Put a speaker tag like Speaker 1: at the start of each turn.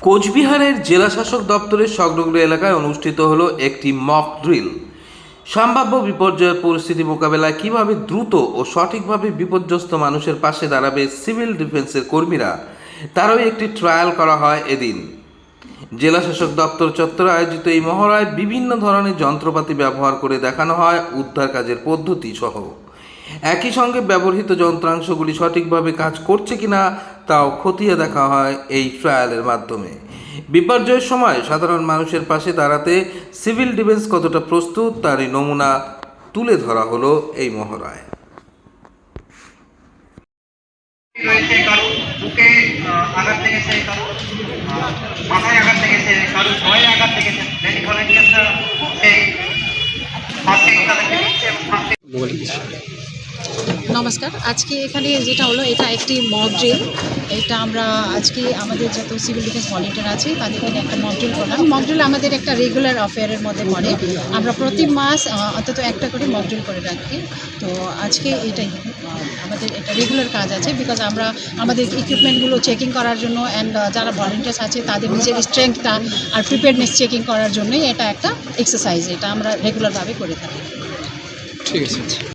Speaker 1: কোচবিহারের জেলাশাসক দপ্তরের সংলগ্ন এলাকায় অনুষ্ঠিত হলো একটি মক ড্রিল। সম্ভাব্য বিপর্যয়ের পরিস্থিতি মোকাবেলায় কিভাবে দ্রুত ও সঠিকভাবে বিপর্যস্ত মানুষের পাশে দাঁড়াবে সিভিল ডিফেন্সের কর্মীরা, তারই একটি ট্রায়াল করা হয় এদিন। জেলাশাসক দপ্তর চত্বরে আয়োজিত এই মহড়ায় বিভিন্ন ধরনের যন্ত্রপাতি ব্যবহার করে দেখানো হয় উদ্ধার কাজের পদ্ধতি সহ একই সঙ্গে ব্যবহৃত যন্ত্রাংশগুলি সঠিকভাবে কাজ করছে কিনা তাও খতিয়ে দেখা হয় এই ট্রায়ালের মাধ্যমে। বিপর্যয়ের সময় সাধারণ মানুষের পাশে দাঁড়াতে সিভিল ডিফেন্স কতটা প্রস্তুত তারই নমুনা তুলে ধরা হলো এই মহড়ায়।
Speaker 2: রয়েছে কারো বুকে আঘাত লেগেছে, কারো মাথায় আঘাত লেগেছে, কারো ভয়ে আঘাত লেগেছে। মেডিকেল ভলেন্টিয়ার্সরা সেই ফার্স্ট এড তাদেরকে দিচ্ছে এবং ফার্স্ট
Speaker 3: নমস্কার। আজকে এখানে যেটা হলো, এটা একটি মক ড্রিল। এটা আমরা আজকে আমাদের যত সিভিল ডিফেন্স ভলেন্টিয়ার আছে তাদের জন্য একটা মক ড্রিল করলাম। মক ড্রিল আমাদের একটা রেগুলার অ্যাফেয়ারের মধ্যে পড়ে। আমরা প্রতি মাস অন্তত একটা করে মক ড্রিল করে রাখি। তো আজকে এটাই আমাদের একটা রেগুলার কাজ আছে, বিকজ আমরা আমাদের ইকুইপমেন্টগুলো চেকিং করার জন্য অ্যান্ড যারা ভলেন্টিয়ার্স আছে তাদের নিজের স্ট্রেংথটা আর প্রিপেয়ারনেস চেকিং করার জন্যই এটা একটা এক্সারসাইজ, এটা আমরা রেগুলারভাবে করে থাকি।
Speaker 4: ঠিক আছে।